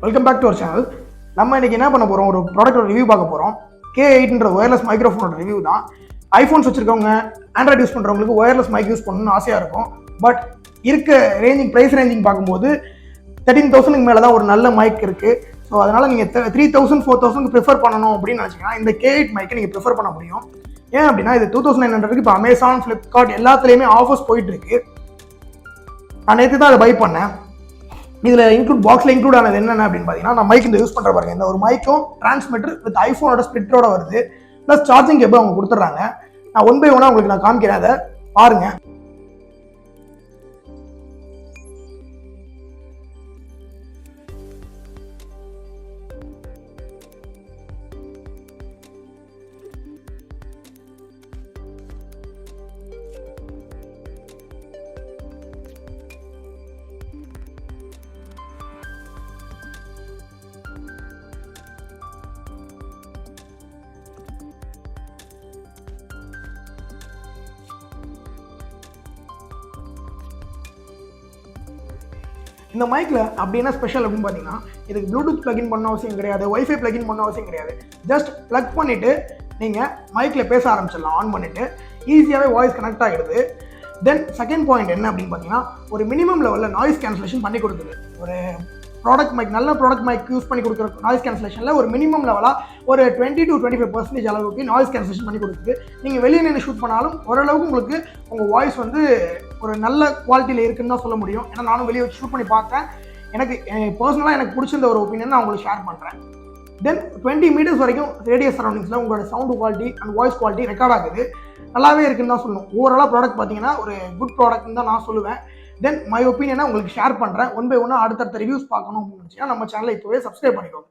Welcome back to our channel. நம்ம இன்னைக்கு என்ன பண்ண போகிறோம், ஒரு ப்ராடக்டோட ரிவ்யூ பார்க்க போகிறோம். K8ன்ற ஒயர்லெஸ் மைக்ரோஃபோனோட ரிவ்யூ தான். ஐஃபோன்ஸ் வச்சிருக்கவங்க, ஆண்ட்ராய்டு யூஸ் பண்ணுறவங்களுக்கு ஒயர்லெஸ் மைக் யூஸ் பண்ணணும்னு ஆசையாக இருக்கும். பட் இருக்க ப்ரைஸ் ரேஞ்சிங் பார்க்கும்போது 13,000க்கு மேலே தான் ஒரு நல்ல மைக் இருக்குது. ஸோ அதனால் நீங்கள் 3,000 4,000 ப்ரிஃபர் பண்ணணும் அப்படின்னு நினச்சிங்கன்னா இந்த K8 மைக்கை நீங்கள் ப்ரிஃபர் பண்ண முடியும். ஏன் அப்படின்னா இது 2,900க்கு இப்போ அமேசான், ஃப்ளிப்கார்ட் எல்லாத்துலேயுமே ஆஃபர்ஸ் போயிட்டுருக்கு. நான் நேற்று தான் அதை பை பண்ணேன். இதில் பாக்ஸில் இன்க்ளூட் ஆனது என்னென்ன அப்படின்னு பார்த்தீங்கன்னா, நான் மைக் இந்த யூஸ் பண்ணுற பாருங்க, இந்த ஒரு மைக்கும் டிரான்ஸ்மிட்டர் வித் ஐஃபோனோட ஸ்பிரிட்டரோட வருது. ப்ளஸ் சார்ஜிங் கேபிள் அவங்க கொடுத்துட்றாங்க. நான் 1 by 1 உங்களுக்கு நான் காமிக்கிறேன், அதை பாருங்க. இந்த மைக்கில் அப்படி என்ன ஸ்பெஷல் அப்படின்னு பார்த்தீங்கன்னா, இதுக்கு ப்ளூடூத் பிளக்இன் பண்ண அவசியம் கிடையாது, ஒய்ஃபை பிளக்இன் பண்ண அவசியம் கிடையாது. ஜஸ்ட் பிளக் பண்ணிவிட்டு நீங்கள் மைக்கில் பேச ஆரம்பிச்சிடலாம். ஆன் பண்ணிவிட்டு ஈஸியாகவே வாய்ஸ் கனெக்ட் ஆகிடுது. தென் செகண்ட் பாயிண்ட் என்ன அப்படின்னு பார்த்தீங்கன்னா, ஒரு மினிமம் லெவலில் நாய்ஸ் கேன்சலேஷன் பண்ணி கொடுக்குது. ஒரு நல்ல ப்ராடக்ட் மைக் யூஸ் பண்ணி கொடுக்குற நாய்ஸ் கேன்சலேஷனில் ஒரு மினிமம் லெவலாக ஒரு 20 to 25% அளவுக்கு நாய்ஸ் கேன்சலேஷன் பண்ணி கொடுக்குது. நீங்கள் வெளியே நின்று ஷூட் பண்ணாலும் ஓரளவுக்கு உங்களுக்கு உங்கள் வாய்ஸ் வந்து ஒரு நல்ல குவாலிட்டியில் இருக்குன்னு தான் சொல்ல முடியும். ஏன்னா நானும் வெளியே வச்சு ஷூட் பண்ணி பார்த்தேன். எனக்கு பர்சனலாக எனக்கு பிடிச்சிருந்த ஒரு ஒப்பீனியன் நான் உங்களுக்கு ஷேர் பண்ணுறேன். தென் 20 மீட்டர்ஸ் வரைக்கும் ரேடியஸ் சரௌண்டிங்ஸில் உங்களோட sound quality and voice quality record ஆகுது. நல்லாவே இருக்குன்னு தான் சொல்லணும். ஓவராலாக ப்ராடக்ட் பார்த்தீங்கன்னா ஒரு குட் ப்ராடக்ட்னு தான் நான் சொல்லுவேன். தென் மை ஒப்பீனியனை உங்களுக்கு ஷேர் பண்ணுறேன். 1 by 1 அடுத்தடுத்த ரிவ்யூஸ் பார்க்கணும் அப்படின்னு நினச்சிங்கன்னா நம்ம சேனலை இப்போவே சப்ஸ்கிரைப் பண்ணிக்கோங்க.